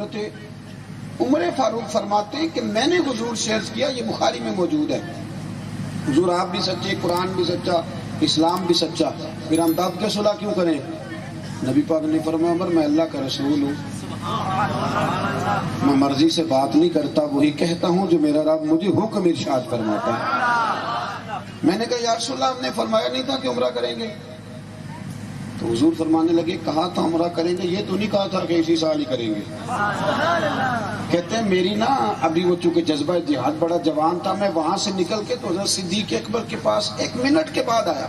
حضرت عمر فاروق فرماتے ہیں کہ میں نے حضور سے عرض کیا، یہ بخاری میں موجود ہے، حضور آپ بھی سچے، قرآن بھی سچا، اسلام بھی سچا، پھر ہم دب کے صلح کیوں کریں؟ نبی پاک نے فرمایا عمر میں اللہ کا رسول ہوں، میں مرضی سے بات نہیں کرتا، وہی کہتا ہوں جو میرا رب مجھے حکم ارشاد فرماتا ہے۔ میں نے کہا یا رسول اللہ ہم نے فرمایا نہیں تھا کہ عمرہ کریں گے؟ تو حضور فرمانے لگے کہا تھا عمرہ کریں گے، یہ تو نہیں کہا تھا کہ اسی سال ہی کریں گے۔ کہتے ہیں میری نا ابھی وہ چونکہ جذبہ جہاد بڑا جوان تھا، میں وہاں سے نکل کے تو حضرت صدیق اکبر کے پاس 1 منٹ کے بعد آیا،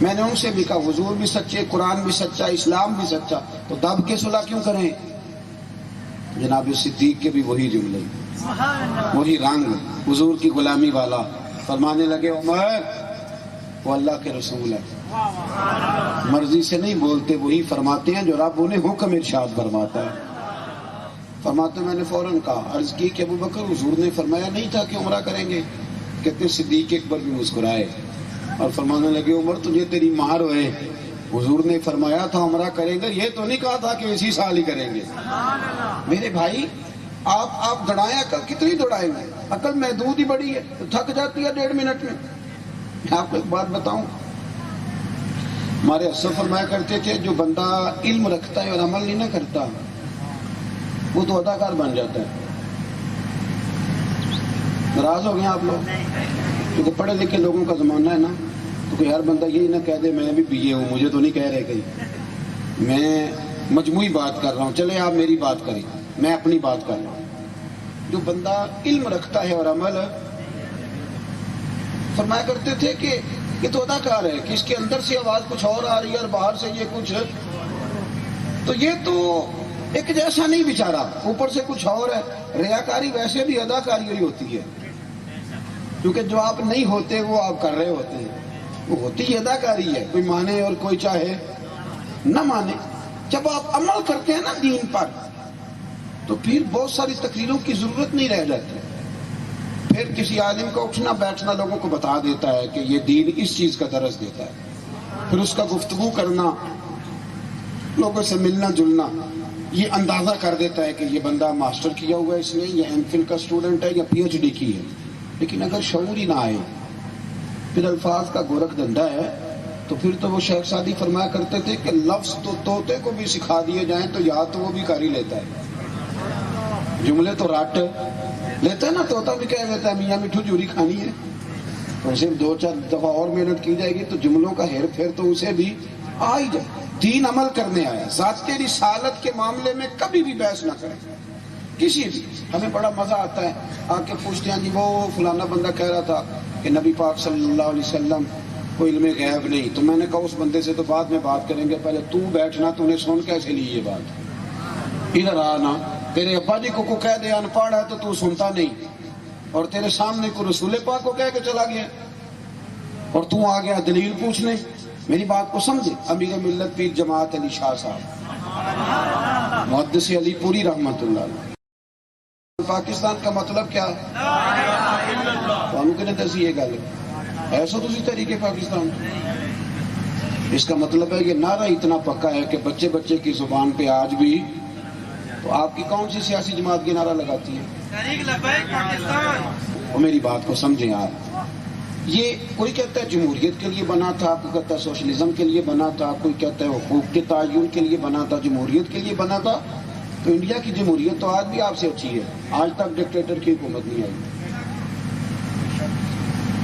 میں نے ان سے بھی کہا حضور بھی سچے، قرآن بھی سچا، اسلام بھی سچا، تو دب کے صلح کیوں کریں؟ جناب صدیق کے بھی وہی جملے، وہی رنگ، حضور کی غلامی والا، فرمانے لگے عمر وہ اللہ کے رسول ہے، مرضی سے نہیں بولتے، وہی فرماتے ہیں جو رب انہیں حکم ارشاد فرماتا ہے۔ فرماتے میں نے فوراً کہا، عرض کی کہ ابو بکر حضور نے فرمایا نہیں تھا کہ عمرہ کریں گے؟ کہتے صدیق اکبر بھی مسکرائے اور فرمانے لگے عمر تجھے تیری مار ہوئے، حضور نے فرمایا تھا عمرہ کریں گے، یہ تو نہیں کہا تھا کہ اسی سال ہی کریں گے۔ میرے بھائی آپ دوڑائیں، عقل کتنی دوڑائیں گے؟ عقل محدود ہی بڑی ہے، تو تھک جاتی ہے 1.5 منٹ میں۔ میں آپ کو ایک بات بتاؤں، ہمارے اسد فرمایا کرتے تھے جو بندہ علم رکھتا ہے اور عمل نہیں نہ کرتا وہ تو اداکار بن جاتا ہے۔ ناراض ہو گئے آپ لوگ؟ کیونکہ پڑھے لکھے لوگوں کا زمانہ ہے نا، تو کوئی ہر بندہ یہی نہ کہہ دے میں بھی BA ہوں، مجھے تو نہیں کہہ رہے کہیں، میں مجموعی بات کر رہا ہوں، چلے آپ میری بات کریں، میں اپنی بات کر رہا ہوں۔ جو بندہ علم رکھتا ہے اور عمل، فرمایا کرتے تھے کہ یہ تو اداکار ہے کہ اس کے اندر سے آواز کچھ اور آ رہی ہے اور باہر سے یہ کچھ، تو یہ تو ایک جیسا نہیں بیچارہ، اوپر سے کچھ اور ہے۔ ریاکاری ویسے بھی اداکاری ہی ہوتی ہے، کیونکہ جو آپ نہیں ہوتے وہ آپ کر رہے ہوتے ہیں، وہ ہوتی ہی اداکاری ہے، کوئی مانے اور کوئی چاہے نہ مانے۔ جب آپ عمل کرتے ہیں نا دین پر تو پھر بہت ساری تقریروں کی ضرورت نہیں رہ جاتی، پھر کسی عالم کا اٹھنا بیٹھنا لوگوں کو بتا دیتا ہے کہ یہ دین اس چیز کا درس دیتا ہے، پھر اس کا گفتگو کرنا، لوگوں سے ملنا جلنا، یہ اندازہ کر دیتا ہے کہ یہ بندہ ماسٹر کیا ہوا ہے اس نے، یا MPhil کا اسٹوڈنٹ ہے یا PhD کی ہے۔ لیکن اگر شعور ہی نہ آئے، پھر الفاظ کا گورکھ دھندا ہے، تو پھر تو وہ شیخ سعدی فرمایا کرتے تھے کہ لفظ تو طوطے کو بھی سکھا دیے جائیں تو یاد تو وہ بھی کر ہی لیتا ہے، جملے تو رٹ لیتا ہے نا، طوطا بھی کہہ دیتا ہے میاں مٹھو جوری کھانی ہے، تو صرف 2-4 دفعہ اور محنت کی جائے گی تو جملوں کا ہیر پھیر تو اسے بھی آ ہی جائے۔ دین عمل کرنے آیا، ذات رسالت کے معاملے میں کبھی بھی بحث نہ کریں کسی بھی۔ ہمیں بڑا مزہ آتا ہے آ کے پوچھتے ہیں جی وہ فلانا بندہ کہہ رہا تھا کہ نبی پاک صلی اللہ علیہ وسلم کو علم غیب نہیں، تو میں نے کہا اس بندے سے تو بعد میں بات کریں گے، پہلے تو بیٹھنا، تو نے سن کیسے لی یہ بات؟ ادھر آنا، تیرے ابا جی کو کہہ دے ان پڑھ ہے تو سنتا نہیں، اور تیرے سامنے کو رسول پاک کو کہہ کے چلا گیا اور تو آ گیا دلیل پوچھنے۔ میری بات کو سمجھے، امیر ملت پیر جماعت علی شاہ صاحب محدث علی پوری رحمت اللہ علیہ، پاکستان کا مطلب کیا ہے؟ دسی یہ گل ایسا تسی تحریک پاکستان، اس کا مطلب ہے یہ نعرہ اتنا پکا ہے کہ بچے بچے کی زبان پہ آج بھی۔ تو آپ کی کون سی سیاسی جماعت کی نعرہ لگاتی ہے؟ تحریک لبیک پاکستان۔ اور میری بات کو سمجھیں آپ، یہ کوئی کہتا ہے جمہوریت کے لیے بنا تھا، کوئی کہتا ہے سوشلزم کے لیے بنا تھا، کوئی کہتا ہے حقوق کے تعین کے لیے بنا تھا، جمہوریت کے لیے بنا تھا۔ تو انڈیا کی جمہوریت تو آج بھی آپ سے اچھی ہے، آج تک ڈکٹیٹر کی حکومت نہیں آئی۔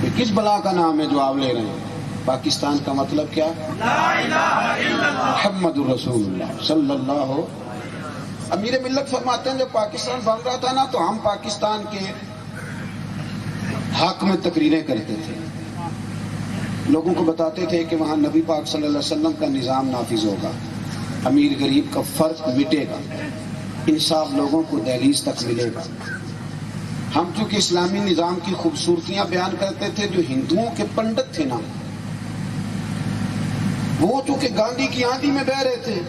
یہ کس بلا کا نام ہے جو آپ لے رہے ہیں؟ پاکستان کا مطلب کیا؟ لا الہ الا اللہ محمد رسول اللہ صلی اللہ۔ امیر ملت فرماتے ہیں جب پاکستان بن رہا تھا نا تو ہم پاکستان کے حق میں تقریریں کرتے تھے، لوگوں کو بتاتے تھے کہ وہاں نبی پاک صلی اللہ علیہ وسلم کا نظام نافذ ہوگا، امیر غریب کا فرق مٹے گا، انصاف لوگوں کو دہلیز تک ملے گا۔ ہم چونکہ اسلامی نظام کی خوبصورتیاں بیان کرتے تھے، جو ہندوؤں کے پنڈت تھے نا وہ چونکہ گاندھی کی آندھی میں بہ رہے تھے،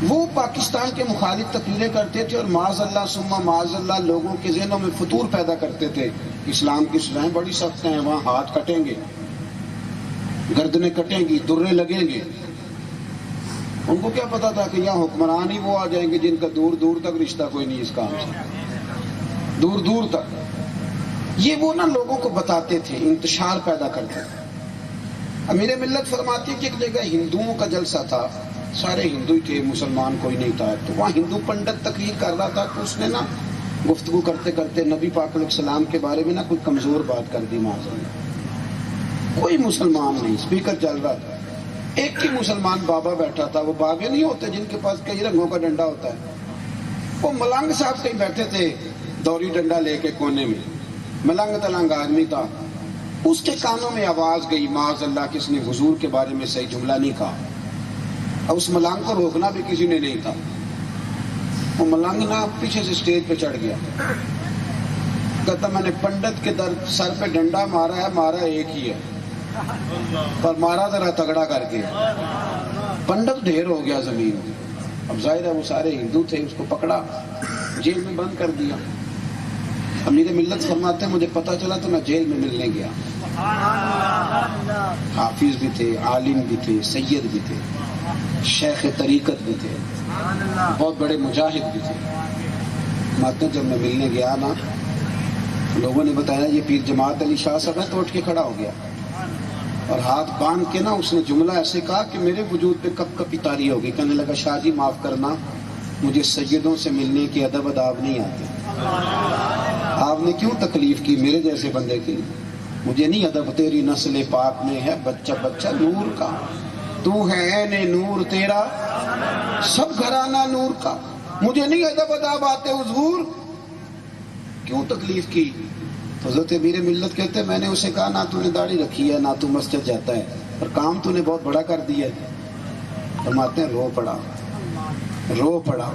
وہ پاکستان کے مخالف تقریریں کرتے تھے اور معاذ اللہ ثم معاذ اللہ لوگوں کے ذہنوں میں فطور پیدا کرتے تھے۔ اسلام کی سزائیں بڑی سخت ہیں، وہاں ہاتھ کٹیں گے، گردنیں کٹیں گی، درے لگیں گے۔ ان کو کیا پتا تھا کہ یہاں حکمران ہی وہ آ جائیں گے جن کا دور دور تک رشتہ کوئی نہیں اس کام سے، دور دور تک۔ یہ وہ نا لوگوں کو بتاتے تھے، انتشار پیدا کرتے تھے۔ امیر ملت فرماتی ہے کہ ایک جگہ ہندوؤں کا جلسہ تھا، سارے ہندو ہی تھے، مسلمان کوئی نہیں تھا، تو وہاں ہندو پنڈت تقریر کر رہا تھا، تو اس نے نا گفتگو کرتے کرتے نبی پاک علیہ السلام کے بارے میں نا کوئی کمزور بات کر دی معاذ اللہ۔ کوئی مسلمان نہیں، اسپیکر چل رہا تھا، ایک ہی مسلمان بابا بیٹھا تھا، وہ بابے نہیں ہوتے جن کے پاس کئی رنگوں کا ڈنڈا ہوتا ہے، وہ ملنگ صاحب کہیں بیٹھے تھے دوری ڈنڈا لے کے کونے میں، ملنگ تلنگ آدمی تھا، اس کے کانوں میں آواز گئی معاذ اللہ کس نے حضور کے بارے میں صحیح جملہ نہیں کہا، اور اس ملنگ کو روکنا بھی کسی نے نہیں تھا، وہ ملنگ نا پیچھے سے اسٹیج پہ چڑھ گیا، کہتا میں نے پنڈت کے سر پہ ڈنڈا مارا ہے، مارا ایک ہی ہے، پر مارا ذرا تگڑا کر کے، پنڈت ڈھیر ہو گیا زمین۔ اب ظاہر ہے وہ سارے ہندو تھے، اس کو پکڑا جیل میں بند کر دیا۔ امیر ملت فرماتے ہیں مجھے پتا چلا تو میں جیل میں ملنے گیا، حافظ بھی تھے، عالم بھی تھے، سید بھی تھے، شیخ طریقت بھی تھے، بہت بڑے مجاہد بھی تھے۔ ماتے جب میں ملنے گیا نا، لوگوں نے بتایا یہ پیر جماعت علی شاہ صاحب ہے، تو اٹھ کے کھڑا ہو گیا اور ہاتھ باندھ کے نا اس نے جملہ ایسے کہا کہ میرے وجود پہ کپ کپی طاری ہو گئی۔ کہنے لگا شاہ جی معاف کرنا، مجھے سیدوں سے ملنے کی ادب اداب نہیں آتی، آپ نے کیوں تکلیف کی میرے جیسے بندے کی، مجھے نہیں ادب، تیری نسل پاک میں ہے بچہ بچہ نور کا، تو ہے عین نور تیرا سب گھرانہ نور کا، مجھے نہیں ادب اداب آتے حضور، کیوں تکلیف کی؟ تو حضرت امیر ملت کہتے ہیں میں نے اسے کہا نہ تو نے داڑھی رکھی ہے، نہ تو مسجد جاتا ہے، اور کام تو نے بہت بڑا کر دیا ہے۔ فرماتے ہیں رو پڑا،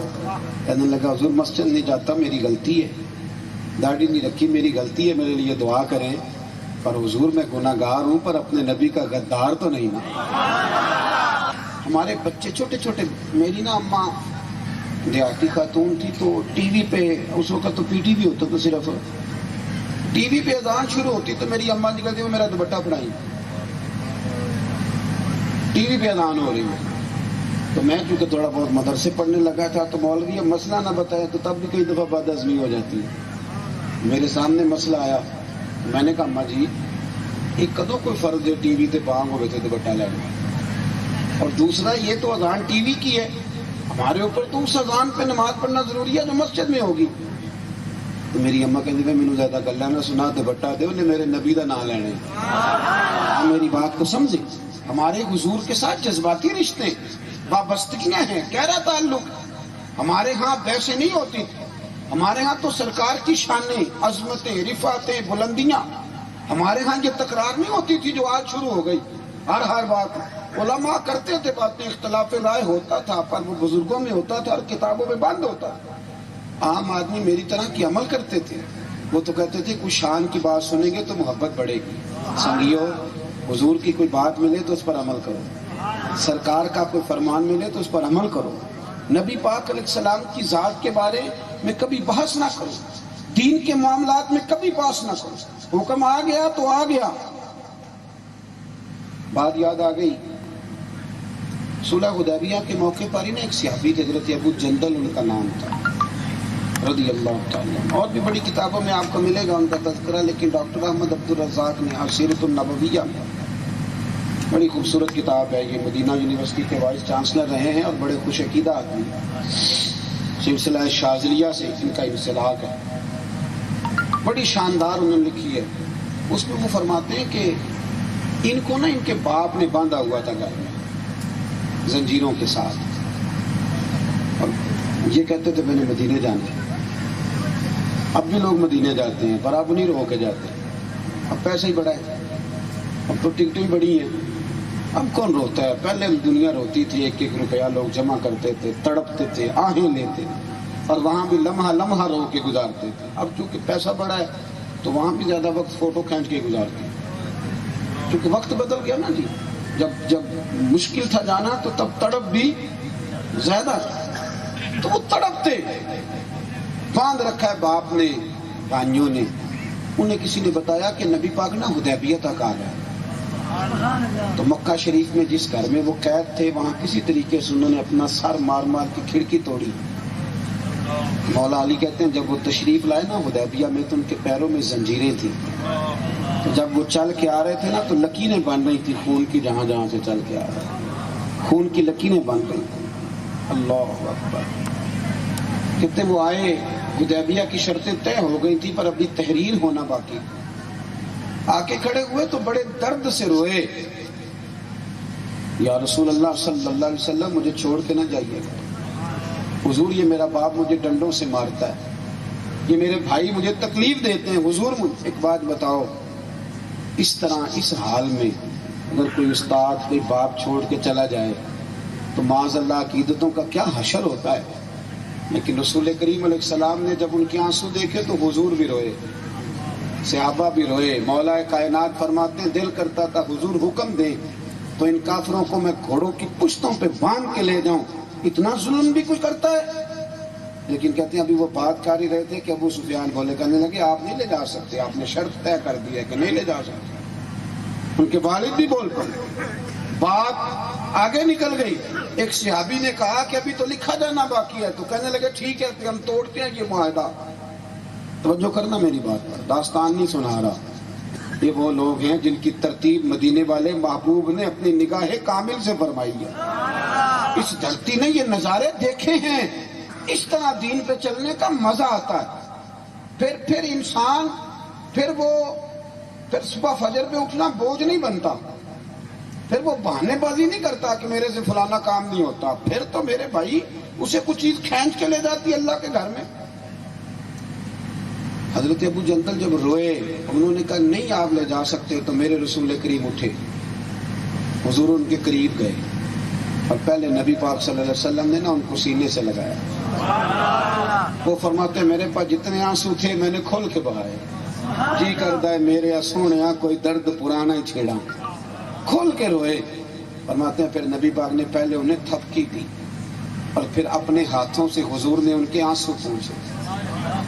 کہنے لگا حضور مسجد نہیں جاتا میری غلطی ہے، داڑھی نہیں رکھی میری غلطی ہے، میرے لیے دعا کریں، پر حضور میں گناہ گار ہوں، پر اپنے نبی کا غدار تو نہیں نا۔ ہمارے بچے چھوٹے چھوٹے، میری نا اماں دیہاتی خاتون تھی، تو ٹی وی پہ اس وقت تو پی ٹی وی ہوتا تو صرف ٹی وی پہ اذان شروع ہوتی تو میری اماں جی کہتی وہ میرا دوپٹہ پڑھائی، ٹی وی پہ اذان ہو رہی ہے، تو میں کیونکہ تھوڑا بہت مدرسے پڑھنے لگا تھا، تو مولوی اب مسئلہ نہ بتایا تو تب بھی کئی دفعہ بد ہضمی ہو جاتی ہے۔ میرے سامنے مسئلہ آیا، میں نے کہا اماں جی ایک کدو کوئی فرض ہے ٹی وی تے بانگ ہوئے تھے دوپٹہ لینا، اور دوسرا یہ تو اذان ٹی وی کی ہے، ہمارے اوپر تو اس اذان پہ نماز پڑھنا ضروری ہے جو مسجد میں ہوگی۔ تو میری اماں کہتی ہے مینوں زیادہ گلا نہ سنا، دوپٹہ دے انہیں میرے نبی کا نام لینے، میری بات کو سمجھے، ہمارے حضور کے ساتھ جذباتی رشتے وابستگیاں ہیں، گہرا تعلق، ہمارے ہاں بحثیں نہیں ہوتی، ہمارے ہاں تو سرکار کی شانیں، عظمتیں، رفعتیں، بلندیاں، ہمارے ہاں یہ تکرار نہیں ہوتی تھی جو آج شروع ہو گئی، ہر بات علماء کرتے تھے، باتیں اختلاف رائے ہوتا تھا، پر وہ بزرگوں میں ہوتا تھا اور کتابوں میں بند ہوتا تھا۔ عام آدمی میری طرح کی عمل کرتے تھے، وہ تو کہتے تھے کوئی شان کی بات سنیں گے تو محبت بڑھے گی، سنگیو حضور کی کوئی بات ملے تو اس پر عمل کرو، سرکار کا کوئی فرمان ملے تو اس پر عمل کرو، نبی پاک علیہ السلام کی ذات کے بارے میں کبھی بحث نہ کرو، دین کے معاملات میں کبھی بحث نہ کرو، حکم آ گیا تو آ گیا۔ بات یاد آ گئی، صلح حدیبیہ کے موقع پر ہی نا ایک صحابی تھے حضرت ابو جندل ان کا نام تھا رضی اللہ تعالیٰ، اور بھی بڑی کتابوں میں آپ کو ملے گا ان کا تذکرہ، لیکن ڈاکٹر احمد عبدالرزاق نے سیرت النبویہ میں بڑی خوبصورت کتاب ہے، یہ مدینہ یونیورسٹی کے وائس چانسلر رہے ہیں اور بڑے خوش عقیدہ آدمی، سلسلہ شاذلیہ سے ان کا انسلاک ہے، بڑی شاندار انہوں نے لکھی ہے۔ اس میں وہ فرماتے ہیں کہ ان کو نا ان کے باپ نے باندھا ہوا تھا گھر میں زنجیروں کے ساتھ، اور یہ کہتے تھے میں نے مدینے جانا ہے۔ اب بھی لوگ مدینے جاتے ہیں پر اب نہیں رو کے جاتے، اب پیسے ہی بڑھائے، اب تو ٹکٹیں بڑی ہیں، اب کون روتا ہے؟ پہلے دنیا روتی تھی، 1-1 روپیہ لوگ جمع کرتے تھے، تڑپتے تھے، آہیں لیتے اور وہاں بھی لمحہ لمحہ رو کے گزارتے تھے۔ اب چونکہ پیسہ بڑا ہے تو وہاں بھی زیادہ وقت فوٹو کھینچ کے گزارتے ہیں، کیونکہ وقت بدل گیا نا جی، جب مشکل تھا جانا تو تب تڑپ بھی زیادہ تھا، تو وہ تڑپتے، باندھ رکھا ہے باپ نے، بھائیوں نے، انہیں کسی نے بتایا کہ نبی پاک نا حدیبیہ تک آ گئے، تو مکہ شریف میں جس گھر میں وہ قید تھے وہاں کسی طریقے سے انہوں نے اپنا سر مار مار کی کھڑکی توڑی. مولا علی کہتے ہیں جب وہ تشریف لائے نا حدیبیہ میں تو ان کے پیروں میں زنجیریں تھیں. تو جب وہ چل کے آ رہے تھے نا تو لکیریں بن رہی تھی خون کی، جہاں جہاں سے چل کے آ رہے خون کی لکیریں بن رہی تھیں. اللہ اکبر. کہتے وہ آئے، حدیبیہ کی شرطیں طے ہو گئی تھی پر ابھی تحریر ہونا باقی. آ کے کھڑے ہوئے تو بڑے درد سے روئے، یا رسول اللہ صلی اللہ علیہ وسلم مجھے چھوڑ کے نہ جائیے گا. حضور یہ میرا باپ مجھے ڈنڈوں سے مارتا ہے، یہ میرے بھائی مجھے تکلیف دیتے ہیں. حضور مجھے ایک بات بتاؤ، اس طرح اس حال میں اگر کوئی استاد کوئی باپ چھوڑ کے چلا جائے تو معاذ اللہ عقیدتوں کا کیا حشر ہوتا ہے. لیکن رسول کریم علیہ السلام نے جب ان کے آنسو دیکھے تو حضور بھی روئے، صحابہ بھی روئے. مولا کائنات فرماتے ہیں دل کرتا تھا حضور حکم دیں تو ان کافروں کو میں گھوڑوں کی پشتوں پہ باندھ کے لے جاؤں، اتنا ظلم بھی کچھ کرتا ہے. لیکن کہتے ہیں ابھی وہ بات کر ہی رہے تھے کہ ابو سفیان بولے، کہنے لگے آپ نہیں لے جا سکتے، آپ نے شرط طے کر دی ہے کہ نہیں لے جا سکتے. ان کے والد بھی بول پڑے، بات آگے نکل گئی. ایک صحابی نے کہا کہ ابھی تو لکھا جانا باقی ہے، تو کہنے لگے ٹھیک ہے ہم توڑتے ہیں یہ معاہدہ. توجہ کرنا میری بات پر، داستان نہیں سنا رہا. یہ وہ لوگ ہیں جن کی ترتیب مدینے والے محبوب نے اپنی نگاہ کامل سے فرمائی ہے. اس دھرتی نے یہ نظارے دیکھے ہیں. اس طرح دین پہ چلنے کا مزہ آتا ہے. پھر انسان پھر صبح فجر پہ اٹھنا بوجھ نہیں بنتا. پھر وہ بہانے بازی نہیں کرتا کہ میرے سے فلانا کام نہیں ہوتا. پھر تو میرے بھائی اسے کچھ چیز کھینچ کے لے جاتی اللہ کے گھر میں. حضرت ابو جندل جب روئے انہوں نے کہا نہیں آپ لے جا سکتے. تو میرے رسول کریم اٹھے، حضور ان کے قریب گئے اور پہلے نبی پاک صلی اللہ علیہ وسلم نے نا ان کو سینے سے لگایا. وہ فرماتے میرے پاس جتنے آنسو تھے میں نے کھول کے بہائے. جی کرتا ہے میرے سونے کوئی درد پرانا ہی چھیڑا، کھول کے روئے. فرماتے ہیں پھر نبی پاک نے پہلے انہیں تھپکی دی اور پھر اپنے ہاتھوں سے حضور نے ان کے آنسو پوچھے.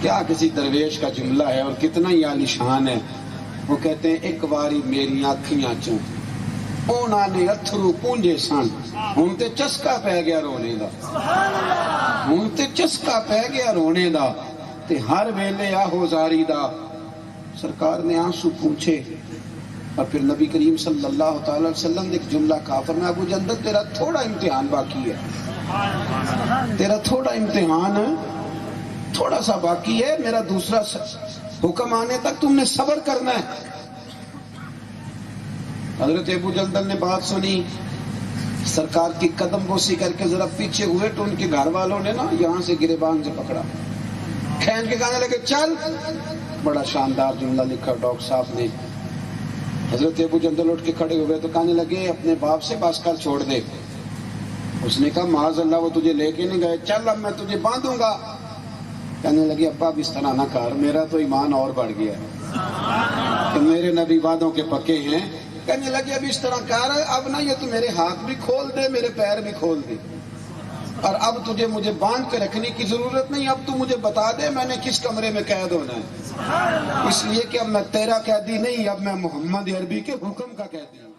کیا کسی درویش کا جملہ ہے اور کتنا ہی عالیشان ہے. وہ کہتے ہیں ایک باری میری آنکھیاں چوں اونا نے اتھرو پونجے سن، ہن تے چسکا پہ گیا رونے دا، ہن تے چسکا پہ گیا رونے دا، تے ہر ویلے آہو زاری دا. سرکار نے آنسو پوچھے اور پھر نبی کریم صلی اللہ تعالی وسلم نے ایک جملہ کہا، فرمایا ابو جندل تیرا تھوڑا امتحان باقی ہے، تیرا تھوڑا امتحان تھوڑا سا باقی ہے. میرا دوسرا حکم آنے تک تم نے صبر کرنا ہے. حضرت ابو جندل نے بات سنی، سرکار کی قدم بوسی کر کے ذرا پیچھے ہوئے تو ان کے گھر والوں نے نا یہاں سے گریبان سے پکڑا، کھینچ کے کہنے لگے چل. بڑا شاندار جملہ لکھا ڈاکٹر صاحب نے. حضرت ابو جندل اٹھ کے کھڑے ہوئے تو کہنے لگے اپنے باپ سے بس کر چھوڑ دے. اس نے کہا معاذ اللہ وہ تجھے لے کے نہیں گئے، چل اب میں تجھے باندھوں گا. کہنے لگے ابا اب اس طرح نہ کر، میرا تو ایمان اور بڑھ گیا ہے کہ میرے نبی وعدوں کے پکے ہیں. کہنے لگے اب اس طرح کر، اب نہ یہ تو میرے ہاتھ بھی کھول دے میرے پیر بھی کھول دے، اور اب تجھے مجھے باندھ کے رکھنے کی ضرورت نہیں. اب تو مجھے بتا دے میں نے کس کمرے میں قید ہونا ہے، اس لیے کہ اب میں تیرا قیدی نہیں، اب میں محمد عربی کے حکم کا قیدی ہوں.